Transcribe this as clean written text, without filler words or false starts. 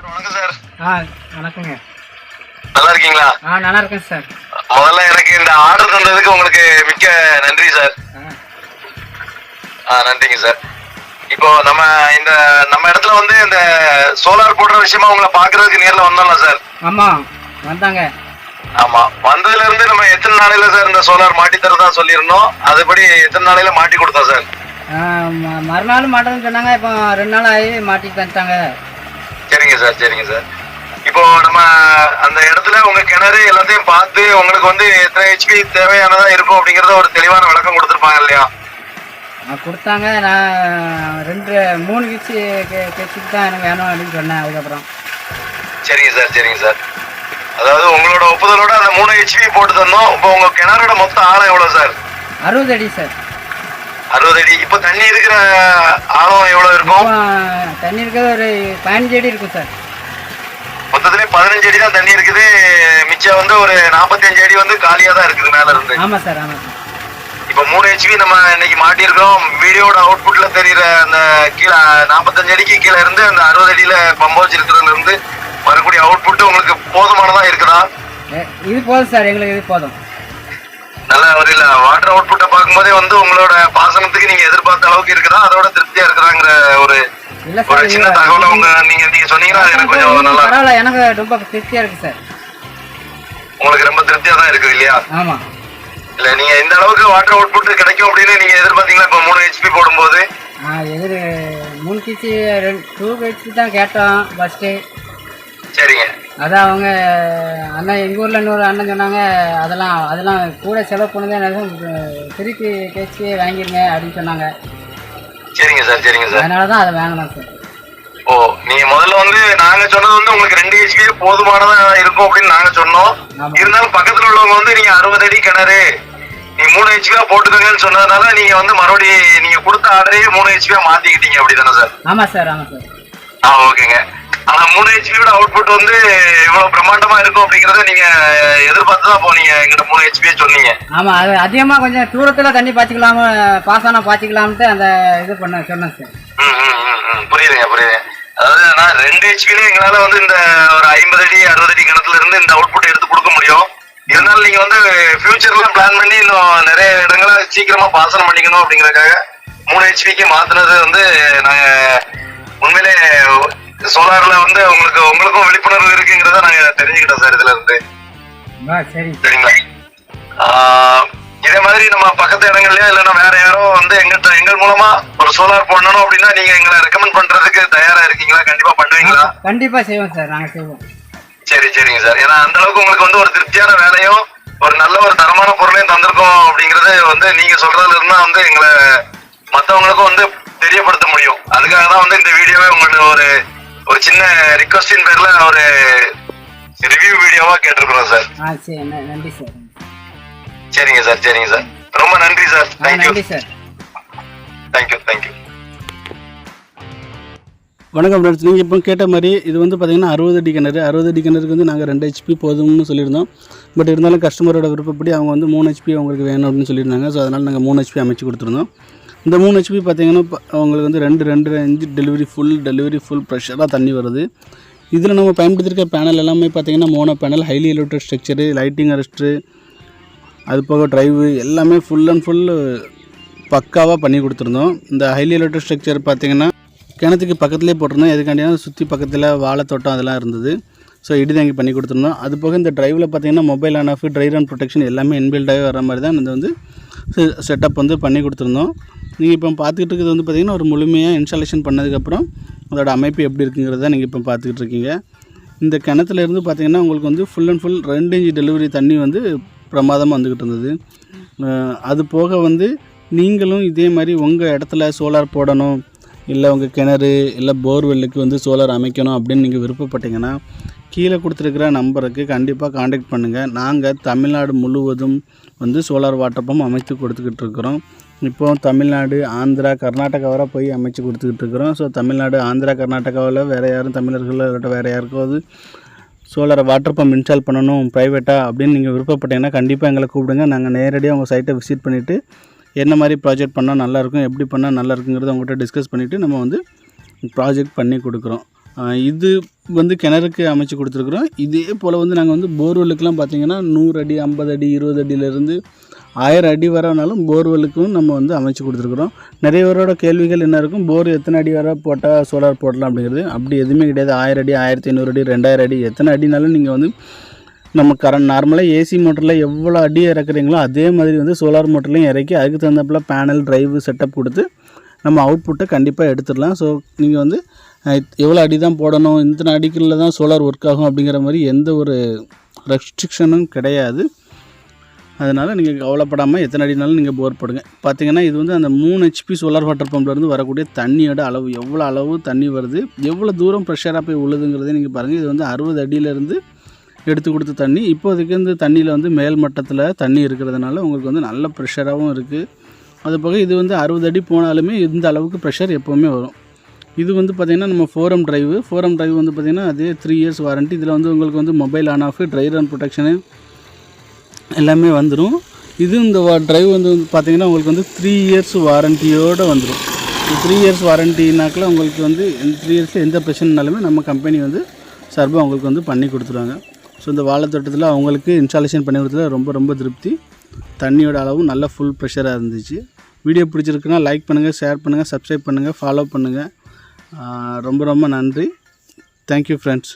வணக்கம் சார். வணக்கங்க. நல்லா இருக்கீங்களா? நல்லா இருக்கேன் சார். முதல்ல எனக்கு இந்த ஆர்டர் தந்ததுக்கு உங்களுக்கு மிக்க நன்றி சார். நன்றிங்க சார். இப்போ நம்ம இடத்துல வந்து இந்த சோலார் போடுற விஷயமா உங்களை பாக்குறதுக்கு நேர்ல வந்தோம்ல சார்? ஆமா வந்தாங்க. ஆமா, வந்ததுல இருந்து நம்ம எத்தனை நாளையில சார் இந்த சோலார் மாட்டி தரதா சொல்லியிருந்தோம், அதுபடி எத்தனை நாளையில மாட்டி கொடுத்தோம் சார்? மறுநாள் மாட்டோம்னு சொன்னாங்க. இப்போ 2 நாள் ஆகி மாட்டி தந்துட்டாங்க. சரிங்க சார், சரிங்க சார். இப்போ நம்ம அந்த இடத்துல உங்க கிணறு எல்லாத்தையும் பார்த்து உங்களுக்கு வந்து எத்தனை ஹெச்பி தேவையானதா இருக்கும் அப்படிங்கறத ஒரு தெளிவான விளக்கம் கொடுத்துருப்பாங்க இல்லையா? கொடுத்தாங்க. நான் 3 ஹெச்பி தான் எனக்கு வேணும் அப்படின்னு சொன்னேன். அதுக்கப்புறம் சரிங்க சார், சரிங்க சார். அதாவது உங்களோட ஒப்புதலோட அந்த 3 ஹெச்பி போட்டு தந்தோம். இப்போ உங்க கிணறோட மொத்த ஆழம் எவ்வளவு சார்? 60 அடி சார். 60 அடி. இப்போ தண்ணி இருக்கிற ஆழம் எவ்வளவு இருக்கும்? தண்ணி இருக்கிறது ஒரு 15 அடி இருக்கும் சார். மொத்தத்துல 15 அடி தான் தண்ணி இருக்குது. மிச்சம் வந்து ஒரு 45 அடி வந்து காலியா தான் இருக்குது மேல இருந்து. ஆமா சார், ஆமா சார். இப்ப 3 ஹெச்பி நம்ம இன்னைக்கு மாட்டிருக்கோம். வீடியோட அவுட்புட்ல தெரியுற அந்த கீழே 45 அடிக்கு கீழே இருந்து அந்த 60 அடியில பம்பு வச்சிருக்கிறதுல இருந்து வரக்கூடிய அவுட்புட் உங்களுக்கு போதுமானதா இருக்குதா? இது போதும் சார், எங்களுக்கு இது போதும். நல்ல ஒரு இல்ல வாட்டர் அவுட்புட்டை பார்க்கும்போதே வந்து உங்களோட பாசனத்துக்கு நீங்க எதிர்பார்த்த அளவுக்கு இருக்குதா, அதோட திருப்தியா இருக்குதாங்கிற ஒரு சின்ன தகவலை நீங்க சொன்னீங்கன்னா எனக்கு கொஞ்சம் நல்லா. பரவாயில்ல, எனக்கு ரொம்ப திருப்தியா இருக்கு சார். உங்களுக்கு ரொம்ப திருப்தியா தான் இருக்கு இல்லையா? ஆமா. இல்ல நீங்க இந்த அளவுக்கு வாட்டர் அவுட்புட் கிடைக்கும் அப்படின்னு நீங்க எதிர்பார்த்தீங்களா? இப்ப 3 ஹெச்பி போடும்போது 3 ஹெச்பி 2 ஹெச்பி தான் கேட்டோம் ஃபர்ஸ்ட். சரிங்க. அதான் அவங்க அண்ணன் எங்கள் ஊரில் இன்னொரு அண்ணன் சொன்னாங்க, அதெல்லாம் கூட செலவு பண்ணுதான் 3 ஹெச்பி வாங்கிருங்க அப்படின்னு சொன்னாங்க. சரிங்க சார், சரிங்க சார். அதனால தான் அதை வாங்கலாம் சார். ஓ, நீங்க முதல்ல வந்து நாங்க சொன்னது வந்து உங்களுக்கு 2 ஹெச்பி போதுமானதா இருக்கும் அப்படின்னு நாங்க சொன்னோம். இருந்தாலும் பக்கத்துல உள்ளவங்க வந்து நீங்க 60 அடி கிணறு நீ 3 ஹெச்பியா போட்டுக்கங்கன்னு சொன்னதுனால நீங்க வந்து மறுபடியும் நீங்க கொடுத்த ஆர்டரையே 3 ஹெச்பியா மாத்திக்கிட்டீங்க அப்படிதானே சார்? ஆமா சார், ஆமா சார். ஓகேங்க. ஆனா 3 ஹெச்பியோட அவுட்புட் வந்து இவ்வளவு பிரம்மாண்டமா இருக்கும் அப்படிங்கறத நீங்க எதிர்பார்த்துதான் போனீங்க எங்கிட்ட 3 ஹெச்பியே சொன்னீங்க. ஆமா, அது அதிகமா கொஞ்சம் தூரத்துல தண்ணி பாய்ச்சிக்கலாம பாசனம் பாய்ச்சிக்கலாம்ட்டு அந்த இது சொன்னேன் சார். புரியுதுங்க, புரியுது. அதாவது நான் 2 ஹெச்பிலே எங்களால வந்து இந்த ஒரு 50 அடி 60 அடி கிணத்துல இருந்து இந்த அவுட்புட் எடுத்து கொடுக்க முடியும். இருந்தாலும் நீங்க வந்து ஃபியூச்சர்ல பிளான் பண்ணி இன்னும் நிறைய இடங்களை சீக்கிரமா பாசனம் பண்ணிக்கணும் அப்படிங்கறதுக்காக 3 ஹெச்பிக்கு மாத்தினது வந்து நாங்க உண்மையிலே சோலார்ல வந்து உங்களுக்கும் விழிப்புணர்வு இருக்குங்கிறத நாங்க தெரிஞ்சுக்கிட்டோம் சார் இதுல இருந்து. சரிங்களா? இதே மாதிரி நம்ம பக்கத்து இடங்கள்லயோ இல்லைன்னா வேற யாரோ வந்து எங்கள் மூலமா ஒரு சோலார் போடணும் அப்படின்னா நீங்க எங்களை ரெக்கமெண்ட் பண்றதுக்கு தயாரா இருக்கீங்களா? கண்டிப்பா பண்ணுவீங்களா? கண்டிப்பா செய்வோம் சார், நாங்க செய்வோம். சரி, சரிங்க சார். ஏன்னா அந்த அளவுக்கு உங்களுக்கு வந்து ஒரு திருப்தியான வேலையும் ஒரு நல்ல ஒரு தரமான பொருளையும் தந்திருக்கோம் அப்படிங்கறது வந்து நீங்க சொல்றதுல இருந்தா வந்து எங்களை மத்தவங்களுக்கும் வந்து தெரியப்படுத்த முடியும். அதுக்காக தான் வந்து இந்த வீடியோவே உங்களுக்கு ஒரு சின்ன ரிக்வஸ்டின் பேர்ல ஒரு ரிவ்யூ வீடியோவா கேட்டிருக்கிறோம் சார். நன்றி சார். சரிங்க சார், சரிங்க சார். ரொம்ப நன்றி sir. Thank you sir. Thank you, thank you. வணக்கம் ஃப்ரெண்ட்ஸ். நீங்கள் இப்போ கேட்ட மாதிரி இது வந்து பார்த்திங்கன்னா 60 அடி கிணறு. 60 அடி கிணறுக்கு வந்து நாங்கள் 2 ஹெச்பி போதும்னு சொல்லியிருந்தோம். பட் இருந்தாலும் கஸ்டமரோட விருப்பப்படி அவங்க வந்து 3 ஹெச்பி அவங்களுக்கு வேணும் அப்படின்னு சொல்லியிருந்தாங்க. ஸோ அதனால் நாங்கள் 3 ஹெச்பி அமைச்சு கொடுத்துருந்தோம். இந்த 3 ஹெச்பி பார்த்திங்கன்னா அவங்களுக்கு வந்து 2.5 டெலிவரி ஃபுல் ப்ரெஷராக தண்ணி வருது. இதில் நம்ம பயன்படுத்திருக்க பேனல் எல்லாமே பார்த்திங்கன்னா mono panel, highly electric structure, lighting arrester, அது போக ட்ரைவு எல்லாமே ஃபுல் அண்ட் ஃபுல் பக்காவாக பண்ணி கொடுத்துருந்தோம். இந்த ஹைலி எலக்ட்ரிக் ஸ்ட்ரக்சர் பார்த்திங்கன்னா கிணத்துக்கு பக்கத்துலேயே போட்டிருந்தோம். எதுக்காண்டினா சுற்றி பக்கத்தில் வாழைத்தோட்டம் அதெல்லாம் இருந்தது. ஸோ இடிதாங்கி பண்ணி கொடுத்துருந்தோம். அது போக இந்த ட்ரைவில் பார்த்திங்கன்னா mobile on off, try run protection எல்லாமே இன்பில்டாகவே வர மாதிரி தான் இது வந்து செட்டப் வந்து பண்ணி கொடுத்துருந்தோம். நீங்கள் இப்போ பார்த்துக்கிட்டு இருக்கிறது வந்து பார்த்திங்கன்னா ஒரு முழுமையாக இன்ஸ்டாலேஷன் பண்ணதுக்கப்புறம் அதோட அமைப்பு எப்படி இருக்குங்கிறத நீங்கள் இப்போ பார்த்துக்கிட்டு இருக்கீங்க. இந்த கிணத்துலேருந்து பார்த்திங்கன்னா உங்களுக்கு வந்து full and full 2 inch delivery தண்ணி வந்து பிரமாதமாக வந்துக்கிட்டு இருந்தது. அது போக வந்து நீங்களும் இதே மாதிரி உங்கள் இடத்துல சோலார் போடணும், இல்லை உங்கள் கிணறு இல்லை போர்வெல்லுக்கு வந்து சோலார் அமைக்கணும் அப்படின்னு நீங்கள் விருப்பப்பட்டீங்கன்னா கீழே கொடுத்துருக்கிற நம்பருக்கு கண்டிப்பாக காண்டாக்ட் பண்ணுங்கள். நாங்கள் தமிழ்நாடு முழுவதும் வந்து சோலார் வாட்டர் பம்ப் அமைத்து கொடுத்துக்கிட்டு இருக்கிறோம். இப்போது தமிழ்நாடு, ஆந்திரா, கர்நாடகா வரை போய் அமைச்சு கொடுத்துக்கிட்டு இருக்கிறோம். ஸோ தமிழ்நாடு, ஆந்திரா, கர்நாடகாவில் வேறு யாரும் தமிழர்கள் இல்லாட்ட வேறு யாருக்காவது சோலார் வாட்டர் பம்ப் இன்ஸ்டால் பண்ணணும் ப்ரைவேட்டாக அப்படின்னு நீங்கள் விருப்பப்பட்டீங்கன்னா கண்டிப்பாக எங்களை கூப்பிடுங்க. நாங்கள் நேரடியாக உங்கள் சைட்டை விசிட் பண்ணிவிட்டு என்ன மாதிரி ப்ராஜெக்ட் பண்ணால் நல்லாயிருக்கும், எப்படி பண்ணால் நல்லா இருக்குங்கிறத உங்கள்கிட்ட டிஸ்கஸ் பண்ணிவிட்டு நம்ம வந்து ப்ராஜெக்ட் பண்ணி கொடுக்குறோம். இது வந்து கிணறுக்கு அமைச்சு கொடுத்துருக்குறோம். இதே போல் வந்து நாங்கள் வந்து போர்வெல்லுக்கெலாம் பார்த்திங்கன்னா 100 அடி 50 அடி 20 அடியிலேருந்து 1000 அடி வரனாலும் போர்வெல்லுக்கும் நம்ம வந்து அமைச்சு கொடுத்துருக்குறோம். நிறைய பேரோட கேள்விகள் என்ன இருக்கும், போர் எத்தனை அடி வர போட்டால் சோலார் போடலாம் அப்படிங்கிறது. அப்படி எதுவுமே கிடையாது. 1000 அடி 1500 அடி 2000 அடி எத்தனை அடினாலும் நீங்கள் வந்து நம்ம நார்மலாக ஏசி மோட்டரில் எவ்வளோ அடி இறக்குறீங்களோ அதே மாதிரி வந்து சோலார் மோட்டர்லையும் இறக்கி அதுக்கு தகுந்தப்பில் பேனல் ட்ரைவு செட்டப் கொடுத்து நம்ம அவுட்புட்டை கண்டிப்பாக எடுத்துடலாம். ஸோ நீங்கள் வந்து எவ்வளோ அடி தான் போடணும், இத்தனை அடிக்குள்ள தான் சோலார் ஒர்க் ஆகும் அப்படிங்கிற மாதிரி எந்த ஒரு ரெஸ்ட்ரிக்ஷனும் கிடையாது. அதனால் நீங்கள் கவலைப்படாமல் எத்தனை அடினாலும் நீங்கள் போர் போடுங்க. பார்த்திங்கன்னா இது வந்து அந்த 3 HP சோலார் வாட்டர் பம்ப்லேருந்து வரக்கூடிய தண்ணியோட அளவு, எவ்வளோ அளவு தண்ணி வருது, எவ்வளோ தூரம் ப்ரெஷராக போய் உழுதுங்கிறதே நீங்கள் பாருங்கள். இது வந்து 60 அடியிலேருந்து எடுத்து கொடுத்த தண்ணி. இப்போதைக்கு இந்த தண்ணியில் வந்து மேல் மட்டத்தில் தண்ணி இருக்கிறதுனால உங்களுக்கு வந்து நல்ல ப்ரெஷராகவும் இருக்குது. அது போக இது வந்து 60 அடி போனாலுமே இந்த அளவுக்கு ப்ரெஷர் எப்போவுமே வரும். இது வந்து பார்த்திங்கன்னா நம்ம 4M டிரைவ் வந்து பார்த்திங்கன்னா அதே 3 years வாரண்ட்டி. இதில் வந்து உங்களுக்கு வந்து mobile on off, try run protection எல்லாமே வந்துடும். இது இந்த டிரைவ் வந்து பார்த்திங்கன்னா உங்களுக்கு வந்து 3 years வாரண்ட்டியோடு வந்துடும். 3 years வாரண்ட்டினாக்கில் உங்களுக்கு வந்து 3 yearsல எந்த பிரச்சனைனாலுமே நம்ம கம்பெனி வந்து சார்பாக அவங்களுக்கு வந்து பண்ணி கொடுத்துருவாங்க. ஸோ இந்த வாழைத்தோட்டத்தில் அவங்களுக்கு இன்ஸ்டாலேஷன் பண்ணி கொடுத்ததில் ரொம்ப ரொம்ப திருப்தி. தண்ணியோட அளவும் நல்ல ஃபுல் ப்ரெஷராக இருந்துச்சு. வீடியோ பிடிச்சிருக்குன்னா லைக் பண்ணுங்கள், ஷேர் பண்ணுங்கள், சப்ஸ்கிரைப் பண்ணுங்கள், ஃபாலோ பண்ணுங்கள். ரொம்ப ரொம்ப நன்றி. Thank you friends.